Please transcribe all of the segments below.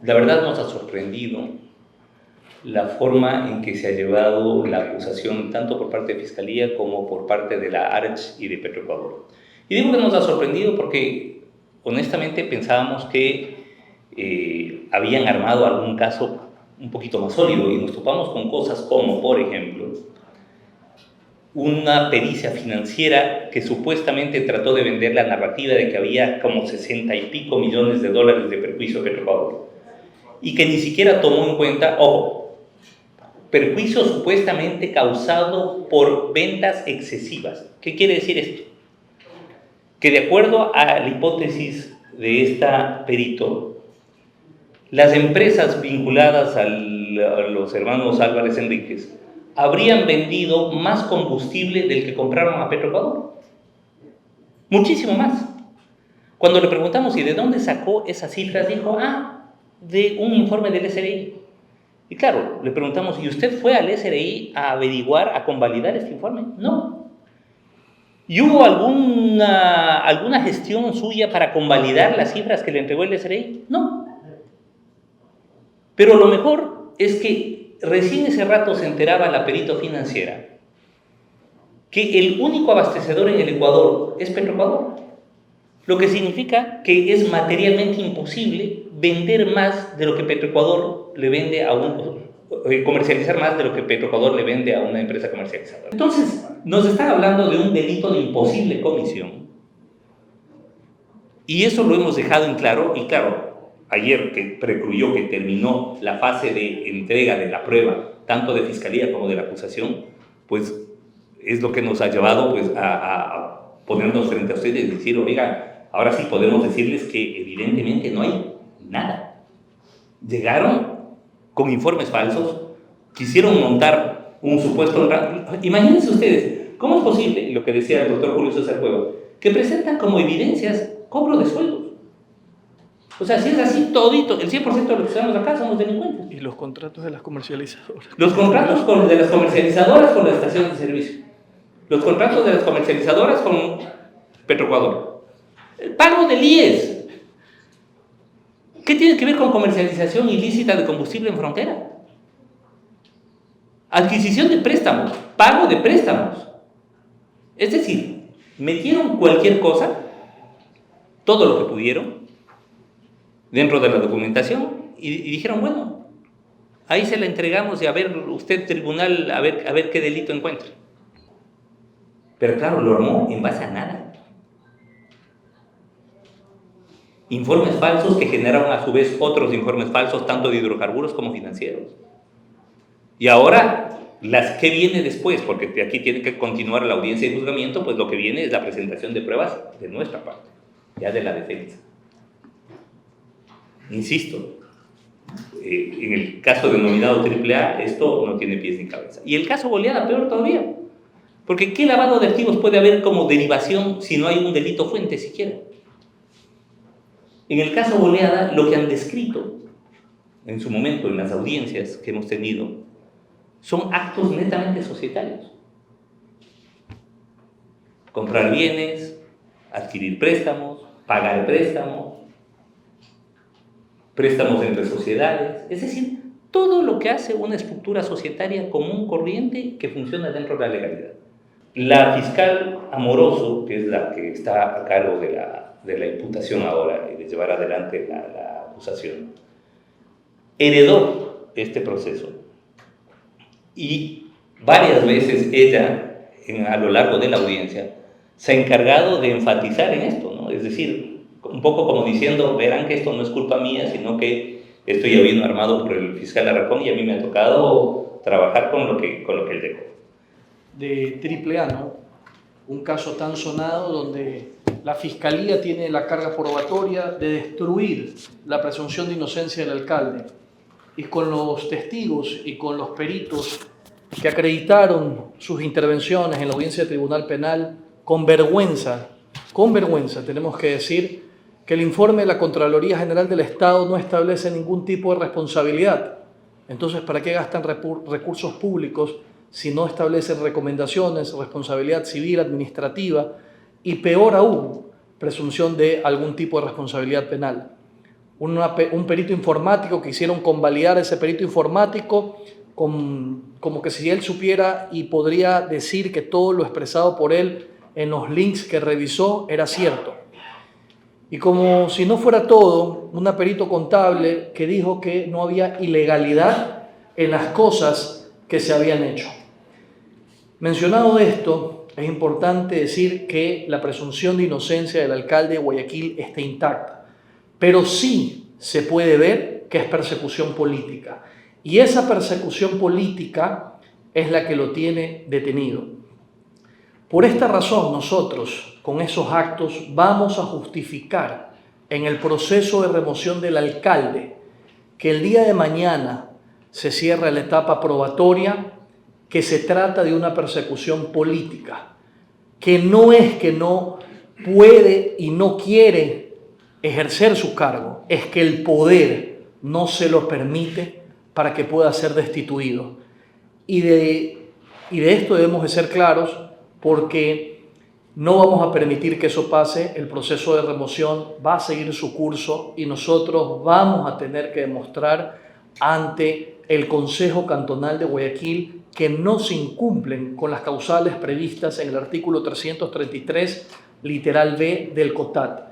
La verdad nos ha sorprendido la forma en que se ha llevado la acusación tanto por parte de Fiscalía como por parte de la ARCH y de Petroecuador. Y digo que nos ha sorprendido porque honestamente pensábamos que habían armado algún caso un poquito más sólido y nos topamos con cosas como, por ejemplo, una pericia financiera que supuestamente trató de vender la narrativa de que había como 60 y pico millones de dólares de perjuicio a Petroecuador y que ni siquiera tomó en cuenta, ojo, perjuicio supuestamente causado por ventas excesivas. ¿Qué quiere decir esto? Que de acuerdo a la hipótesis de esta perito, las empresas vinculadas a los hermanos Álvarez Enríquez habrían vendido más combustible del que compraron a Petroecuador. Muchísimo más. Cuando le preguntamos y de dónde sacó esas cifras, dijo, de un informe del SRI. Y claro, le preguntamos, ¿y usted fue al SRI a averiguar, a convalidar este informe? No. ¿Y hubo alguna gestión suya para convalidar las cifras que le entregó el SRI? No. Pero lo mejor es que recién ese rato se enteraba la perito financiera que el único abastecedor en el Ecuador es Petroecuador, lo que significa que es materialmente imposible vender más de lo que Petroecuador le vende comercializar más de lo que Petroecuador le vende a una empresa comercializadora. Entonces, nos están hablando de un delito de imposible comisión y eso lo hemos dejado en claro. Y claro, ayer que precluyó, que terminó la fase de entrega de la prueba, tanto de Fiscalía como de la acusación, pues es lo que nos ha llevado pues, a ponernos frente a ustedes y decir, oiga, ahora sí podemos decirles que evidentemente no hay nada. Llegaron con informes falsos, quisieron montar un supuesto... Imagínense ustedes, ¿cómo es posible, lo que decía el doctor Julio César Cueva, que presentan como evidencias cobro de sueldos? O sea, si es así, todito, el 100% de los que estamos acá somos delincuentes. ¿Y los contratos de las comercializadoras? Los contratos de las comercializadoras con las estaciones de servicio. Los contratos de las comercializadoras con Petroecuador. El pago del IES. ¿Qué tiene que ver con comercialización ilícita de combustible en frontera? Adquisición de préstamos, pago de préstamos. Es decir, metieron cualquier cosa, todo lo que pudieron, dentro de la documentación y dijeron, bueno, ahí se la entregamos y a ver, usted tribunal, a ver qué delito encuentra. Pero claro, lo armó en base a nada. Informes falsos que generaron a su vez otros informes falsos, tanto de hidrocarburos como financieros. Y ahora, ¿qué viene después? Porque aquí tiene que continuar la audiencia de juzgamiento, pues lo que viene es la presentación de pruebas de nuestra parte, ya de la defensa. Insisto, en el caso denominado AAA, esto no tiene pies ni cabeza. Y el caso Boliada, peor todavía. Porque ¿qué lavado de activos puede haber como derivación si no hay un delito fuente siquiera? En el caso Boliada, lo que han descrito en su momento en las audiencias que hemos tenido son actos netamente societarios. Comprar bienes, adquirir préstamos, pagar préstamos, préstamos entre sociedades, es decir, todo lo que hace una estructura societaria común, corriente, que funciona dentro de la legalidad. La fiscal Amoroso, que es la que está a cargo de la imputación ahora y de llevar adelante la acusación, heredó este proceso y varias veces ella, a lo largo de la audiencia, se ha encargado de enfatizar en esto, ¿no? Es decir, un poco como diciendo, verán que esto no es culpa mía, sino que esto ya vino armado por el fiscal Alarcón y a mí me ha tocado trabajar con lo que él dejó. De AAA, ¿no? Un caso tan sonado donde la Fiscalía tiene la carga probatoria de destruir la presunción de inocencia del alcalde y con los testigos y con los peritos que acreditaron sus intervenciones en la audiencia de Tribunal Penal, con vergüenza tenemos que decir que el informe de la Contraloría General del Estado no establece ningún tipo de responsabilidad. Entonces, ¿para qué gastan recursos públicos si no establecen recomendaciones, responsabilidad civil, administrativa y peor aún, presunción de algún tipo de responsabilidad penal? un perito informático que hicieron convalidar ese perito informático como que si él supiera y podría decir que todo lo expresado por él en los links que revisó era cierto. Y como si no fuera todo, un perito contable que dijo que no había ilegalidad en las cosas que se habían hecho. Mencionado esto, es importante decir que la presunción de inocencia del alcalde de Guayaquil está intacta, pero sí se puede ver que es persecución política. Y esa persecución política es la que lo tiene detenido. Por esta razón, nosotros, con esos actos, vamos a justificar en el proceso de remoción del alcalde que el día de mañana se cierra la etapa probatoria, que se trata de una persecución política, que no es que no puede y no quiere ejercer su cargo, es que el poder no se lo permite para que pueda ser destituido. Y de esto debemos de ser claros, porque no vamos a permitir que eso pase. El proceso de remoción va a seguir su curso y nosotros vamos a tener que demostrar ante el Consejo Cantonal de Guayaquil que no se incumplen con las causales previstas en el artículo 333, literal B del COTAT.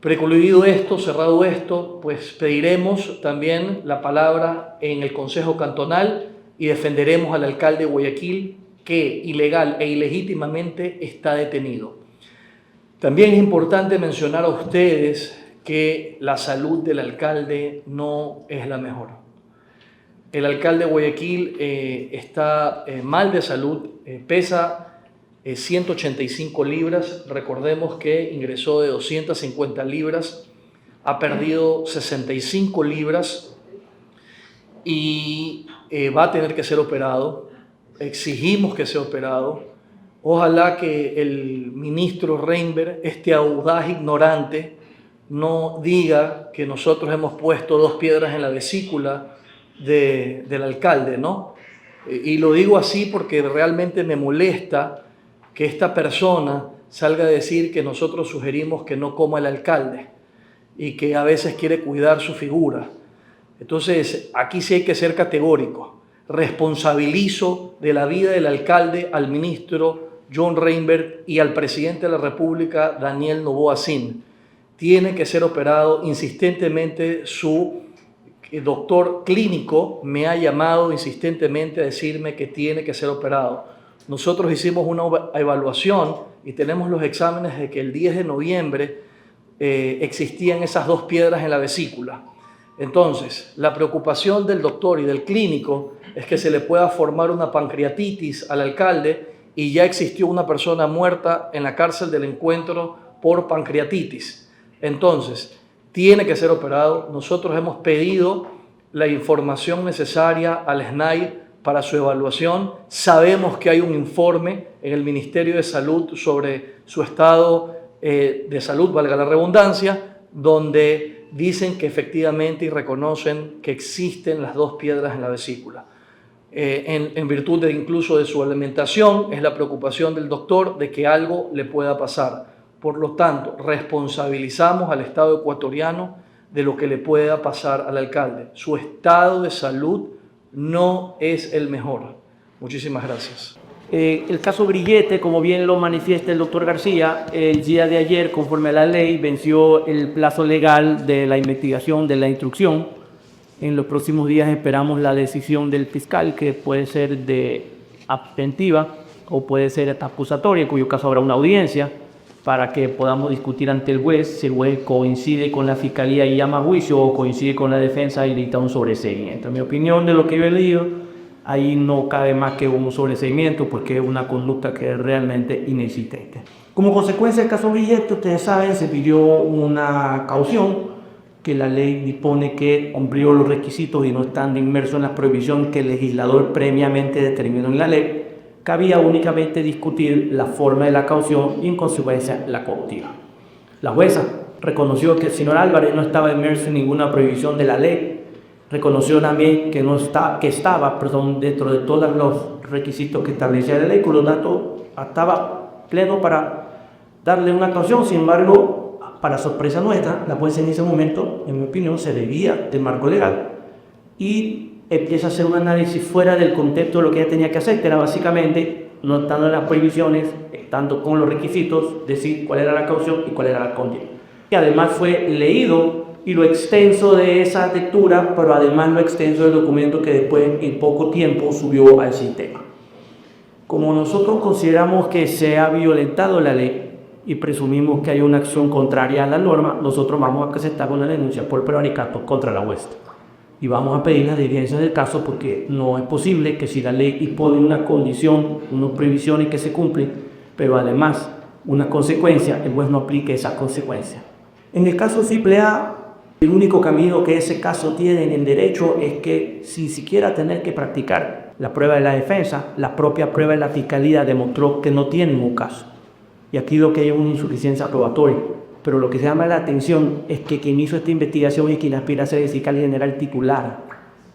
Precluido esto, cerrado esto, pues pediremos también la palabra en el Consejo Cantonal y defenderemos al alcalde de Guayaquil, que ilegal e ilegítimamente está detenido. También es importante mencionar a ustedes que la salud del alcalde no es la mejor. El alcalde de Guayaquil está mal de salud, pesa 185 libras, recordemos que ingresó de 250 libras, ha perdido 65 libras y va a tener que ser operado. Exigimos que sea operado. Ojalá que el ministro Reinberg, este audaz ignorante, no diga que nosotros hemos puesto 2 piedras en la vesícula del alcalde, ¿no? Y lo digo así porque realmente me molesta que esta persona salga a decir que nosotros sugerimos que no coma el alcalde y que a veces quiere cuidar su figura. Entonces, aquí sí hay que ser categórico. Responsabilizo de la vida del alcalde al ministro John Reinberg y al presidente de la República, Daniel Noboa Sin. Tiene que ser operado. Insistentemente su doctor clínico me ha llamado insistentemente a decirme que tiene que ser operado. Nosotros hicimos una evaluación y tenemos los exámenes de que el 10 de noviembre existían esas 2 piedras en la vesícula. Entonces, la preocupación del doctor y del clínico es que se le pueda formar una pancreatitis al alcalde, y ya existió una persona muerta en la cárcel del Encuentro por pancreatitis. Entonces, tiene que ser operado. Nosotros hemos pedido la información necesaria al SNAI para su evaluación. Sabemos que hay un informe en el Ministerio de Salud sobre su estado de salud, valga la redundancia, donde dicen que efectivamente y reconocen que existen las 2 piedras en la vesícula. En virtud de incluso de su alimentación, es la preocupación del doctor de que algo le pueda pasar. Por lo tanto, responsabilizamos al Estado ecuatoriano de lo que le pueda pasar al alcalde. Su estado de salud no es el mejor. Muchísimas gracias. El caso Grillete, como bien lo manifiesta el doctor García, el día de ayer, conforme a la ley, venció el plazo legal de la investigación, de la instrucción. En los próximos días esperamos la decisión del fiscal, que puede ser de abstentiva o puede ser hasta acusatoria, en cuyo caso habrá una audiencia para que podamos discutir ante el juez si el juez coincide con la fiscalía y llama a juicio o coincide con la defensa y dicta un sobreseimiento. En mi opinión, de lo que yo he leído, ahí no cabe más que un sobreseimiento, porque es una conducta que es realmente inexistente. Como consecuencia del caso Grillete, ustedes saben, se pidió una caución que la ley dispone que cumplió los requisitos y no están inmersos en la prohibición que el legislador previamente determinó en la ley. Cabía únicamente discutir la forma de la caución y en consecuencia la coactiva. La jueza reconoció que el señor Álvarez no estaba inmerso en ninguna prohibición de la ley. Reconoció también que estaba dentro de todos los requisitos que establecía la ley, con lo tanto estaba pleno para darle una caución. Sin embargo, para sorpresa nuestra, la jueza en ese momento, en mi opinión, se desvía del marco legal y empieza a hacer un análisis fuera del contexto de lo que ella tenía que hacer, que era básicamente, no estando en las prohibiciones, estando con los requisitos, decir cuál era la caución y cuál era la condena. Y además fue leído y lo extenso de esa lectura, pero además lo extenso del documento que después en poco tiempo subió al sistema. Como nosotros consideramos que se ha violentado la ley y presumimos que hay una acción contraria a la norma, nosotros vamos a presentar una denuncia por prevaricato contra la jueza. Y vamos a pedir la diligencia del caso porque no es posible que si la ley impone una condición, unas prohibiciones que se cumplen, pero además una consecuencia, el juez no aplique esa consecuencia. En el caso AAA, el único camino que ese caso tiene en el derecho es que sin siquiera tener que practicar la prueba de la defensa, la propia prueba de la fiscalía demostró que no tiene un caso. Y aquí lo que hay es una insuficiencia probatoria. Pero lo que se llama la atención es que quien hizo esta investigación y quien aspira a ser el fiscal general titular,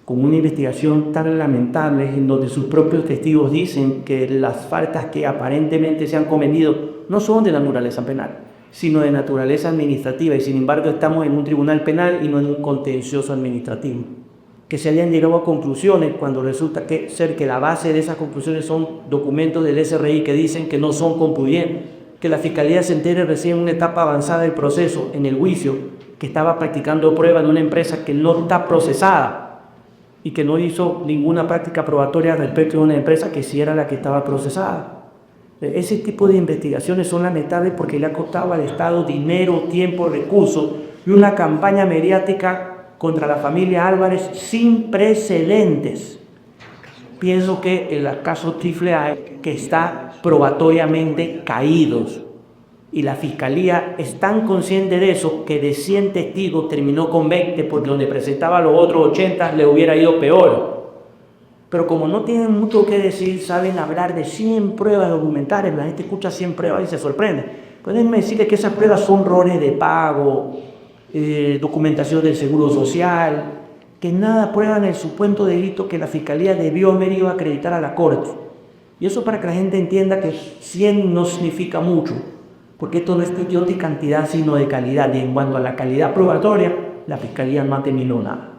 con una investigación tan lamentable en donde sus propios testigos dicen que las faltas que aparentemente se han cometido no son de naturaleza penal, sino de naturaleza administrativa, y sin embargo estamos en un tribunal penal y no en un contencioso administrativo. Que se hayan llegado a conclusiones cuando resulta ser que la base de esas conclusiones son documentos del SRI que dicen que no son concluyentes, que la Fiscalía se entere recién en una etapa avanzada del proceso, en el juicio, que estaba practicando pruebas de una empresa que no está procesada y que no hizo ninguna práctica probatoria respecto de una empresa que sí era la que estaba procesada. Ese tipo de investigaciones son lamentables porque le ha costado al Estado dinero, tiempo, recursos y una campaña mediática contra la familia Álvarez sin precedentes. Pienso que el caso AAA que está probatoriamente caídos y la Fiscalía es tan consciente de eso que de 100 testigos terminó con 20 porque donde presentaba los otros 80 le hubiera ido peor. Pero como no tienen mucho que decir, saben hablar de 100 pruebas documentales, la gente escucha 100 pruebas y se sorprende. Pueden decirle que esas pruebas son errores de pago, documentación del Seguro Social, que nada prueban el supuesto delito que la Fiscalía debió haber ido a acreditar a la Corte. Y eso para que la gente entienda que 100 no significa mucho, porque esto no es cuestión de cantidad, sino de calidad. Y en cuanto a la calidad probatoria, la Fiscalía no ha tenido nada.